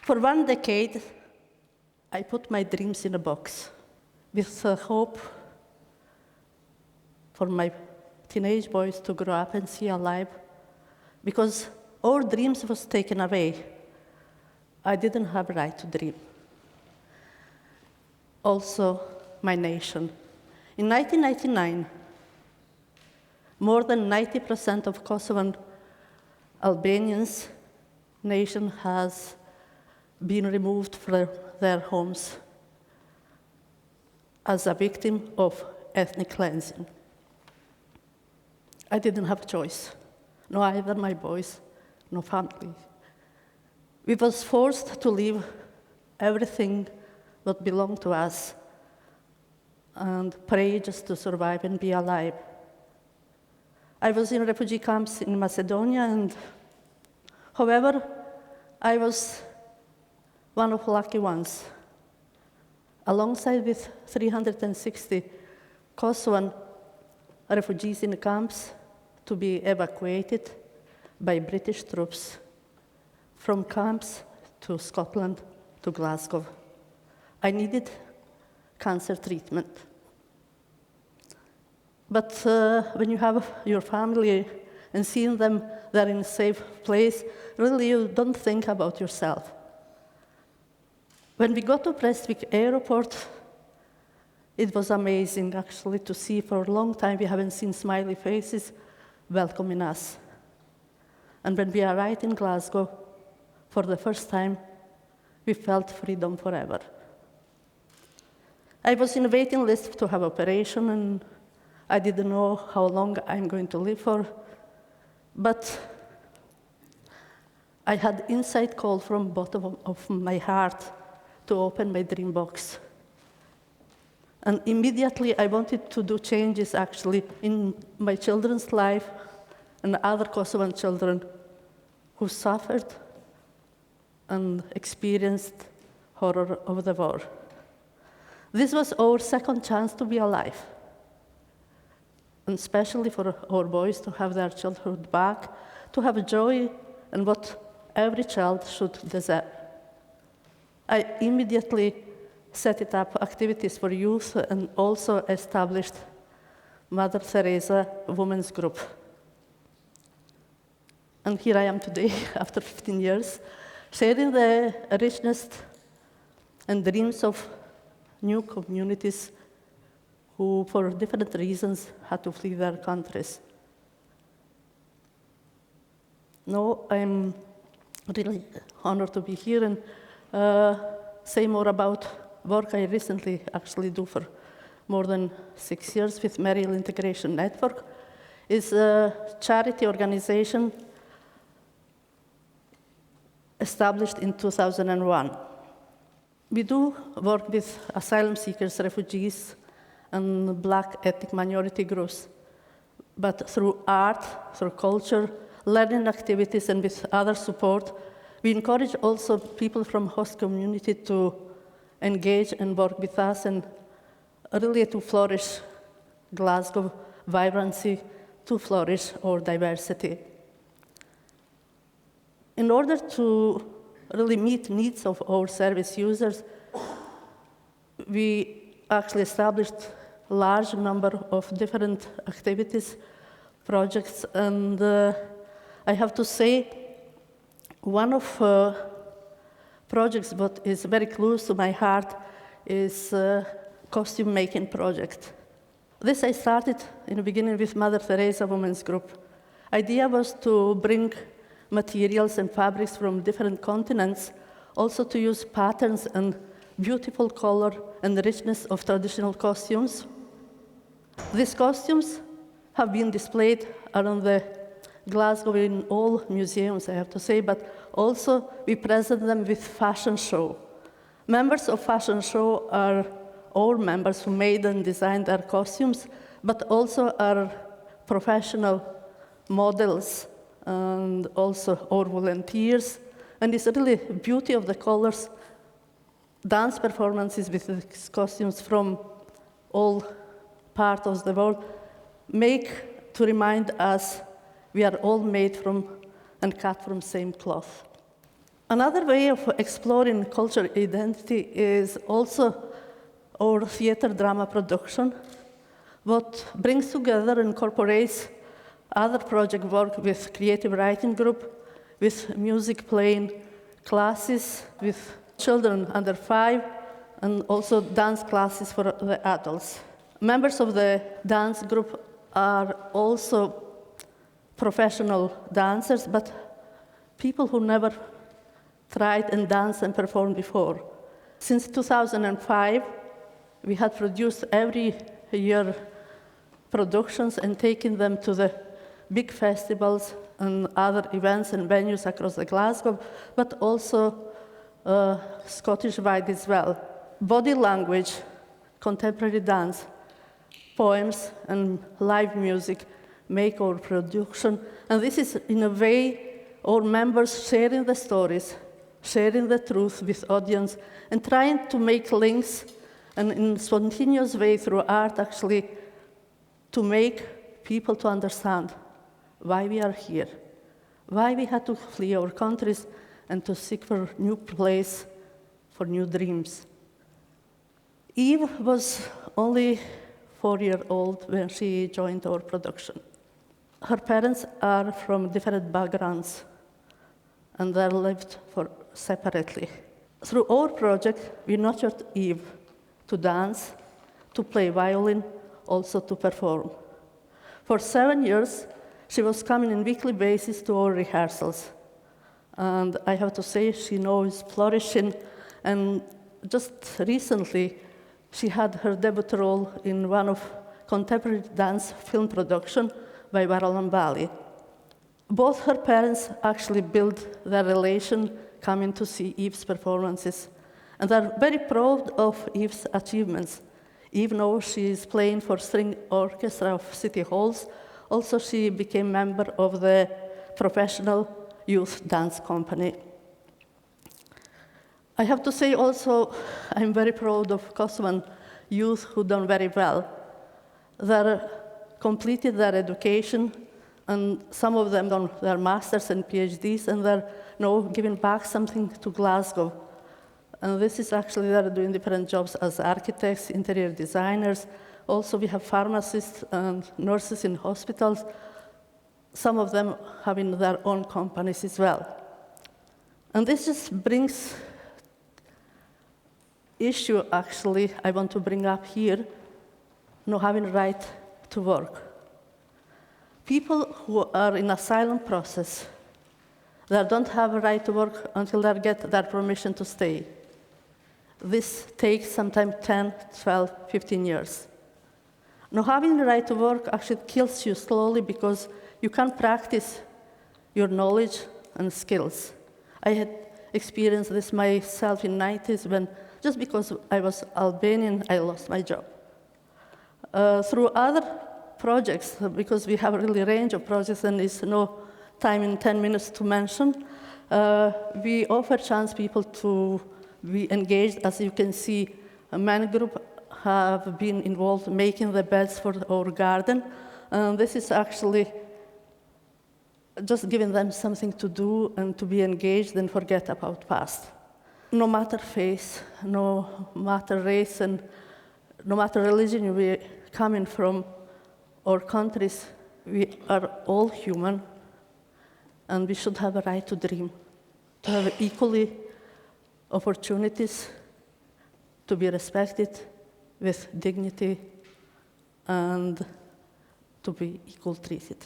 For 1 decade, I put my dreams in a box with the hope for my teenage boys to grow up and see a life, because our dreams was taken away. I didn't have a right to dream. Also, my nation. In 1999, more than 90% of Kosovan Albanians' nation has been removed from their homes as a victim of ethnic cleansing. I didn't have a choice, no either my boys, no family. We was forced to leave everything that belonged to us and pray just to survive and be alive. I was in refugee camps in Macedonia, and however, I was one of the lucky ones. Alongside with 360 Kosovan refugees in the camps to be evacuated by British troops from camps to Scotland to Glasgow. I needed cancer treatment. But when you have your family and seeing them there in a safe place, really you don't think about yourself. When we got to Prestwick Airport, it was amazing, actually, to see for a long time we haven't seen smiley faces welcoming us. And when we arrived in Glasgow, for the first time, we felt freedom forever. I was in a waiting list to have operation, and I didn't know how long I'm going to live for, but I had inside call from bottom of my heart to open my dream box. And immediately I wanted to do changes actually in my children's life and other Kosovan children who suffered and experienced horror of the war. This was our second chance to be alive, and especially for our boys to have their childhood back, to have joy and what every child should deserve. I immediately set it up activities for youth and also established Mother Teresa Women's Group. And here I am today, after 15 years, sharing the richness and dreams of new communities who, for different reasons, had to flee their countries. Now I'm really honored to be here and say more about work I recently actually do for more than 6 years with Maryhill Integration Network. It's a charity organization established in 2001. We do work with asylum seekers, refugees, and Black ethnic minority groups, but through art, through culture, learning activities, and with other support, we encourage also people from host community to engage and work with us and really to flourish Glasgow vibrancy, to flourish our diversity. In order to really meet needs of our service users, we actually established a large number of different activities, projects, and I have to say, one of projects that is very close to my heart is costume making project. This I started in the beginning with Mother Teresa Women's Group. Idea was to bring materials and fabrics from different continents, also to use patterns and beautiful color and richness of traditional costumes. These costumes have been displayed around the Glasgow in all museums, I have to say, but also we present them with fashion show. Members of fashion show are all members who made and designed their costumes, but also are professional models and also our volunteers. And it's really the beauty of the colors, dance performances with these costumes from all parts of the world make to remind us we are all made from and cut from same cloth. Another way of exploring cultural identity is also our theater drama production, what brings together and incorporates other project work with creative writing group, with music playing classes with children under 5, and also dance classes for the adults. Members of the dance group are also professional dancers, but people who never tried and danced and performed before. Since 2005, we had produced every year productions and taken them to the big festivals and other events and venues across the Glasgow, but also Scottish-wide as well. Body language, contemporary dance, poems, and live music make our production. And this is, in a way, our members sharing the stories, sharing the truth with audience, and trying to make links, and in a spontaneous way through art, actually, to make people to understand why we are here, why we had to flee our countries and to seek for a new place, for new dreams. Eve was only 4-year-old when she joined our production. Her parents are from different backgrounds, and they lived separately. Through our project, we nurtured Eve to dance, to play violin, also to perform. For 7 years, she was coming on a weekly basis to our rehearsals. And I have to say, she now is flourishing. And just recently, she had her debut role in one of contemporary dance film production by Maryland Valley. Both her parents actually built their relation coming to see Eve's performances. And they're very proud of Eve's achievements. Even though she is playing for string orchestra of city halls, also she became member of the professional youth dance company. I have to say also, I'm very proud of Kosovan youth who done very well. They completed their education, and some of them done their masters and PhDs, and they're now giving back something to Glasgow. And this is actually, they're doing different jobs as architects, interior designers. Also, we have pharmacists and nurses in hospitals, some of them having their own companies as well. And this just brings issue, actually, I want to bring up here, not having right to work. People who are in asylum process, they don't have a right to work until they get their permission to stay. This takes sometimes 10, 12, 15 years. Now, having the right to work actually kills you slowly because you can't practice your knowledge and skills. I had experienced this myself in the 90s when, just because I was Albanian, I lost my job. Through other projects, because we have a really range of projects and there's no time in 10 minutes to mention, we offer chance people to be engaged. As you can see, a man group have been involved making the beds for our garden. This is actually just giving them something to do and to be engaged and forget about past. No matter faith, no matter race, and no matter religion we're coming from, or countries, we are all human, and we should have a right to dream, to have equally opportunities, to be respected with dignity, and to be equal treated.